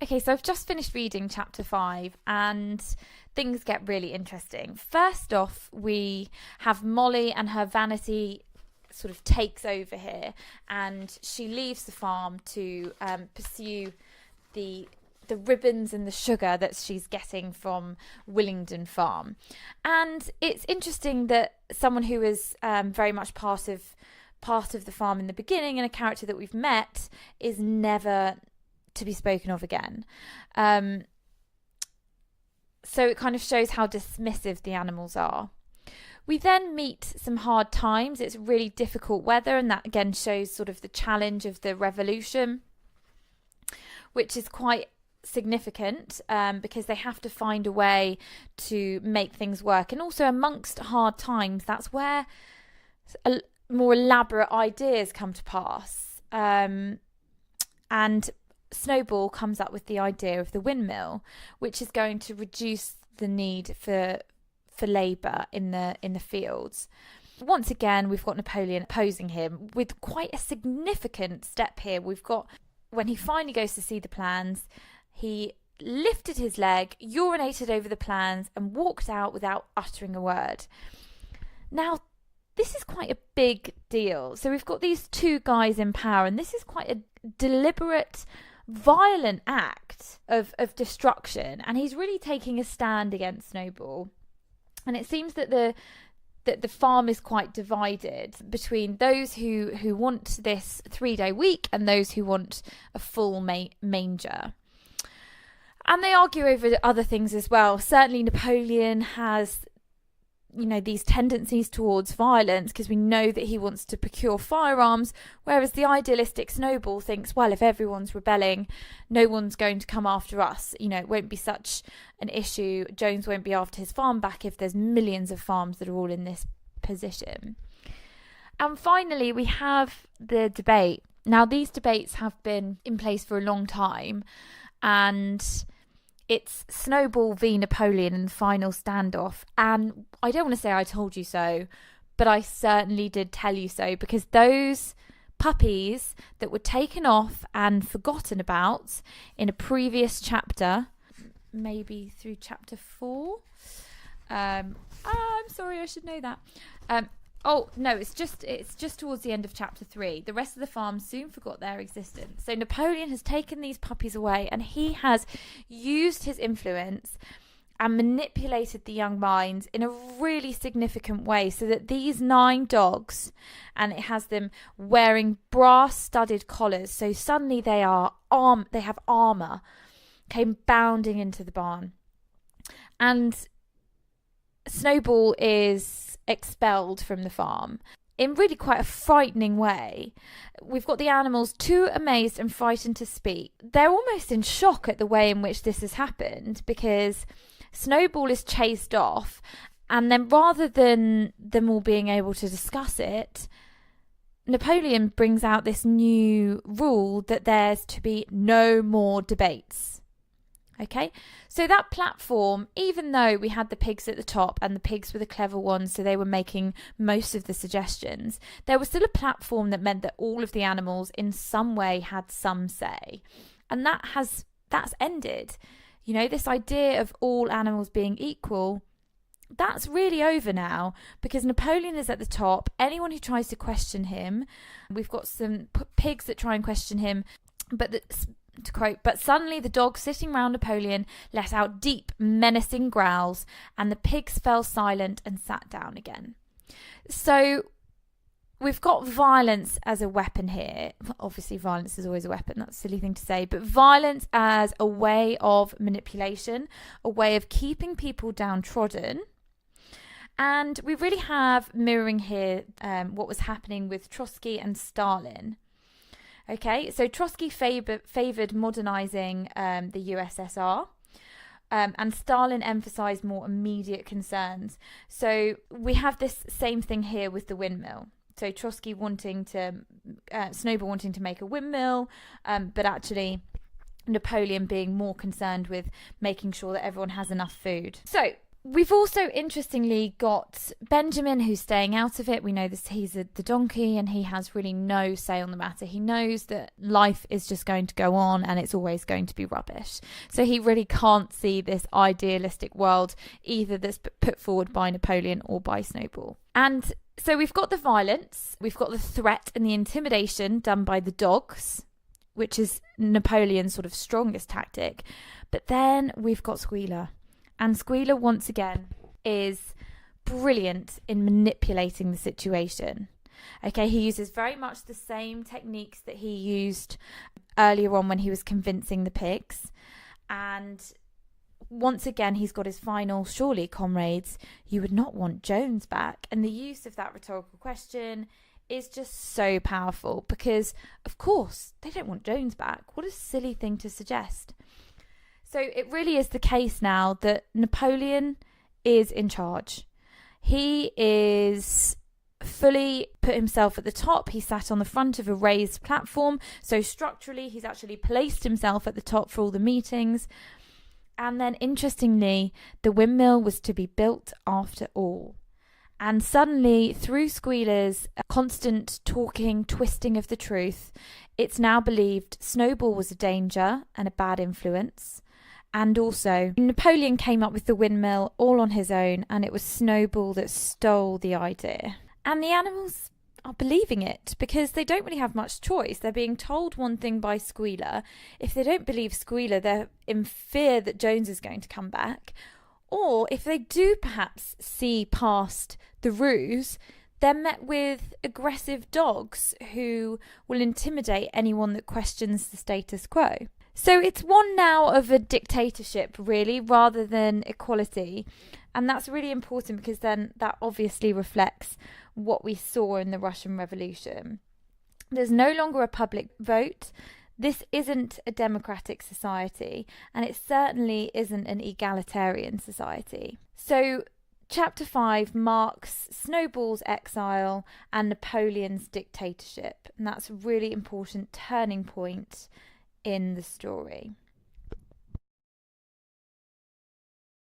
Okay, so I've just finished reading chapter 5 and things get really interesting. First off, we have Molly and her vanity sort of takes over here, and she leaves the farm to pursue the ribbons and the sugar that she's getting from Willingdon Farm. And it's interesting that someone who is very much part of the farm in the beginning and a character that we've met is never to be spoken of again. So it kind of shows how dismissive the animals are. We then meet some hard times. It's really difficult weather, and that again shows sort of the challenge of the revolution, which is quite significant because they have to find a way to make things work. And also amongst hard times, that's where more elaborate ideas come to pass. And Snowball comes up with the idea of the windmill, which is going to reduce the need for labour in the fields. Once again, we've got Napoleon opposing him with quite a significant step here. We've got, when he finally goes to see the plans, he lifted his leg, urinated over the plans, and walked out without uttering a word. Now, this is quite a big deal. So we've got these two guys in power, and this is quite a deliberate, violent act of destruction, and he's really taking a stand against Snowball. And it seems that the farm is quite divided between those who want this 3-day week and those who want a full manger. And they argue over other things as well. Certainly Napoleon has, these tendencies towards violence because we know that he wants to procure firearms, whereas the idealistic Snowball thinks, well, if everyone's rebelling, no one's going to come after us. It won't be such an issue. Jones won't be after his farm back if there's millions of farms that are all in this position. And finally, we have the debate. Now, these debates have been in place for a long time, and it's Snowball v Napoleon in the final standoff. And I don't want to say I told you so, but I certainly did tell you so, because those puppies that were taken off and forgotten about in a previous chapter, maybe through chapter 4. I'm sorry, I should know that. Oh, no, it's just towards the end of chapter 3. The rest of the farm soon forgot their existence. So Napoleon has taken these puppies away, and he has used his influence and manipulated the young minds in a really significant way, so that these 9 dogs, and it has them wearing brass-studded collars, so suddenly they have armour, came bounding into the barn. And Snowball is expelled from the farm in really quite a frightening way. We've got the animals too amazed and frightened to speak. They're almost in shock at the way in which this has happened, because Snowball is chased off, and then rather than them all being able to discuss it, Napoleon brings out this new rule that there's to be no more debates. Okay, so that platform, even though we had the pigs at the top and the pigs were the clever ones, so they were making most of the suggestions, there was still a platform that meant that all of the animals in some way had some say. And that's ended. This idea of all animals being equal, that's really over now, because Napoleon is at the top. Anyone who tries to question him, we've got some pigs that try and question him, to quote, but suddenly the dogs sitting round Napoleon let out deep, menacing growls, and the pigs fell silent and sat down again. So we've got violence as a weapon here. Obviously, violence is always a weapon. That's a silly thing to say. But violence as a way of manipulation, a way of keeping people downtrodden. And we really have mirroring here what was happening with Trotsky and Stalin. Okay, so Trotsky favoured modernising the USSR, and Stalin emphasised more immediate concerns. So we have this same thing here with the windmill. So Trotsky Snowball wanting to make a windmill, but actually Napoleon being more concerned with making sure that everyone has enough food. So We've also interestingly got Benjamin, who's staying out of it. We know this, he's the donkey, and he has really no say on the matter. He knows that life is just going to go on and it's always going to be rubbish. So he really can't see this idealistic world either that's put forward by Napoleon or by Snowball. And so we've got the violence, we've got the threat and the intimidation done by the dogs, which is Napoleon's sort of strongest tactic. But then we've got Squealer. And Squealer, once again, is brilliant in manipulating the situation. Okay, he uses very much the same techniques that he used earlier on when he was convincing the pigs. And once again, he's got his final, surely, comrades, you would not want Jones back. And the use of that rhetorical question is just so powerful because, of course, they don't want Jones back. What a silly thing to suggest. So it really is the case now that Napoleon is in charge. He is fully put himself at the top. He sat on the front of a raised platform. So structurally, he's actually placed himself at the top for all the meetings. And then, interestingly, the windmill was to be built after all. And suddenly, through Squealer's constant talking, twisting of the truth, it's now believed Snowball was a danger and a bad influence. And also, Napoleon came up with the windmill all on his own, and it was Snowball that stole the idea. And the animals are believing it because they don't really have much choice. They're being told one thing by Squealer. If they don't believe Squealer, they're in fear that Jones is going to come back. Or if they do perhaps see past the ruse, they're met with aggressive dogs who will intimidate anyone that questions the status quo. So it's one now of a dictatorship, really, rather than equality. And that's really important because then that obviously reflects what we saw in the Russian Revolution. There's no longer a public vote. This isn't a democratic society, and it certainly isn't an egalitarian society. So Chapter 5 marks Snowball's exile and Napoleon's dictatorship. And that's a really important turning point in the story.